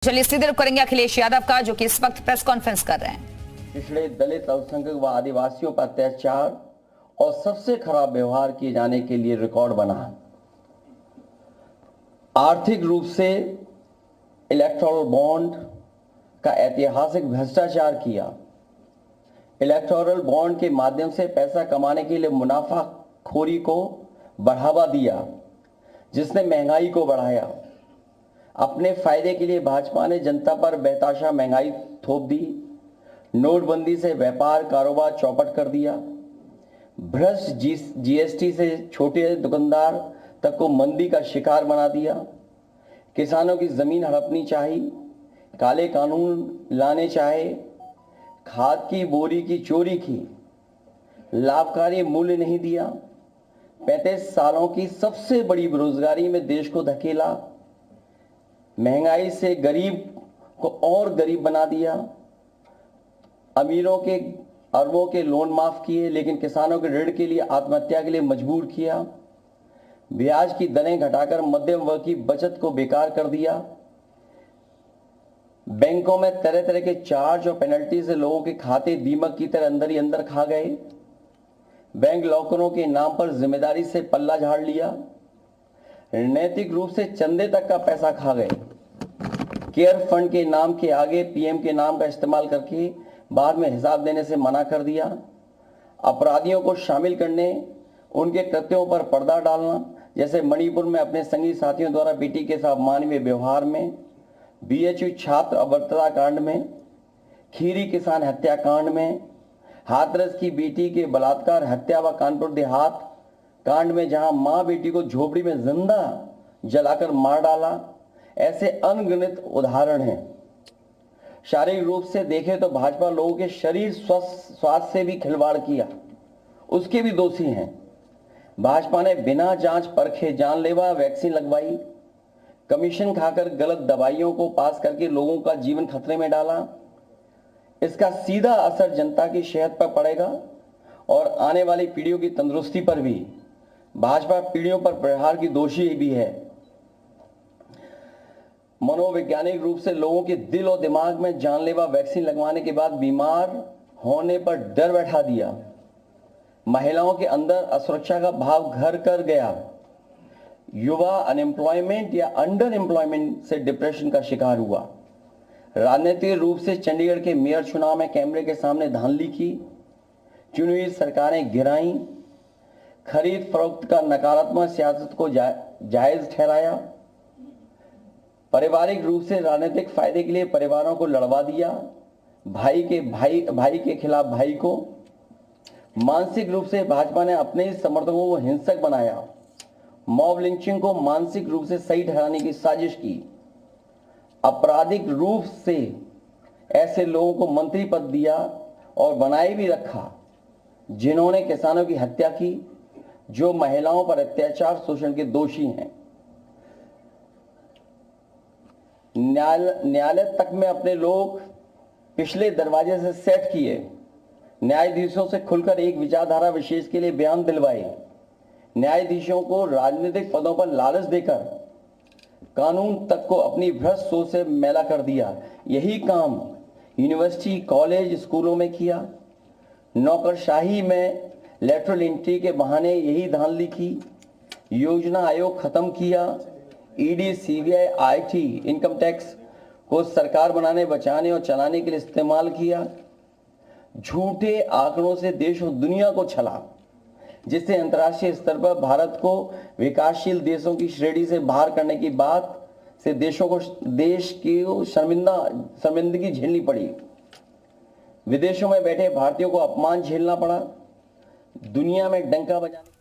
चलिए सीधे रुख करेंगे अखिलेश यादव का, जो कि इस वक्त प्रेस कॉन्फ्रेंस कर रहे हैं। पिछड़े दलित अल्पसंख्यक व आदिवासियों पर अत्याचार और सबसे खराब व्यवहार किए जाने के लिए रिकॉर्ड बना। आर्थिक रूप से इलेक्टोरल बॉन्ड का ऐतिहासिक भ्रष्टाचार किया। इलेक्टोरल बॉन्ड के माध्यम से पैसा कमाने के लिए मुनाफाखोरी को बढ़ावा दिया, जिसने महंगाई को बढ़ाया। अपने फायदे के लिए भाजपा ने जनता पर बेतहाशा महंगाई थोप दी। नोटबंदी से व्यापार कारोबार चौपट कर दिया। भ्रष्ट जीएसटी से छोटे दुकानदार तक को मंदी का शिकार बना दिया। किसानों की जमीन हड़पनी चाही, काले कानून लाने चाहे, खाद की बोरी की चोरी की, लाभकारी मूल्य नहीं दिया, 35 सालों की सबसे बड़ी बेरोजगारी में देश को धकेला, महंगाई से गरीब को और गरीब बना दिया, अमीरों के अरबों के लोन माफ किए लेकिन किसानों के ऋण के लिए आत्महत्या के लिए मजबूर किया, ब्याज की दरें घटाकर मध्यम वर्ग की बचत को बेकार कर दिया, बैंकों में तरह तरह के चार्ज और पेनल्टी से लोगों के खाते दीमक की तरह अंदर ही अंदर खा गए, बैंक लॉकरों के नाम पर जिम्मेदारी से पल्ला झाड़ लिया, नैतिक रूप से चंदे तक का पैसा खा गए, केयर फंड के नाम के आगे पीएम के नाम का इस्तेमाल करके बाद में हिसाब देने से मना कर दिया, अपराधियों को शामिल करने, उनके कृत्यों पर पर्दा डालना, जैसे मणिपुर में अपने संगी साथियों द्वारा बेटी के साथ मानवीय व्यवहार में, बीएचयू छात्र अभद्रता कांड में, खीरी किसान हत्याकांड में, हाथरस की बेटी के बलात्कार हत्या व कानपुर देहात कांड में जहां मां बेटी को झोपड़ी में जिंदा जलाकर मार डाला, ऐसे अनगिनत उदाहरण हैं। शारीरिक रूप से देखें तो भाजपा लोगों के शरीर स्वास्थ्य से भी खिलवाड़ किया, उसके भी दोषी हैं। भाजपा ने बिना जांच परखे जानलेवा वैक्सीन लगवाई, कमीशन खाकर गलत दवाइयों को पास करके लोगों का जीवन खतरे में डाला। इसका सीधा असर जनता की सेहत पर पड़ेगा और आने वाली पीढ़ियों की तंदुरुस्ती पर भी। भाजपा पीढ़ियों पर प्रहार की दोषी भी है। मनोवैज्ञानिक रूप से लोगों के दिल और दिमाग में जानलेवा वैक्सीन लगवाने के बाद बीमार होने पर डर बैठा दिया। महिलाओं के अंदर असुरक्षा का भाव घर कर गया। युवा अनएम्प्लॉयमेंट या अंडर एम्प्लॉयमेंट से डिप्रेशन का शिकार हुआ। राजनीतिक रूप से चंडीगढ़ के मेयर चुनाव में कैमरे के सामने धांधली की, चुनी हुई सरकारें गिराई, खरीद फरोख्त का नकारात्मक सियासत को जायज ठहराया, पारिवारिक रूप से राजनीतिक फायदे के लिए परिवारों को लड़वा दिया, भाई के खिलाफ भाई को। मानसिक रूप से भाजपा ने अपने ही समर्थकों को हिंसक बनाया, मॉब लिंचिंग को मानसिक रूप से सही ठहराने की साजिश की, आपराधिक रूप से ऐसे लोगों को मंत्री पद दिया और बनाए भी रखा जिन्होंने किसानों की हत्या की, जो महिलाओं पर अत्याचार शोषण के दोषी हैं। न्यायालय तक में अपने लोग पिछले दरवाजे से सेट किए, न्यायाधीशों से खुलकर एक विचारधारा विशेष के लिए बयान दिलवाए, न्यायाधीशों को राजनीतिक पदों पर लालच देकर कानून तक को अपनी भ्रष्ट सोच से मैला कर दिया। यही काम यूनिवर्सिटी, कॉलेज, स्कूलों में किया। नौकरशाही में लेटरल एंट्री के बहाने यही धांधली की। योजना आयोग खत्म किया। ED, CBI, IT, income tax को सरकार बनाने, बचाने और चलाने के लिए इस्तेमाल किया। झूठे आंकड़ों से देश और दुनिया को छला, जिससे अंतर्राष्ट्रीय स्तर पर भारत को विकासशील देशों की श्रेणी से बाहर करने की बात से देश की शर्मिंदगी झेलनी पड़ी। विदेशों में बैठे भारतीयों को अपमान झेलना पड़ा। दुनिया में डंका बजाने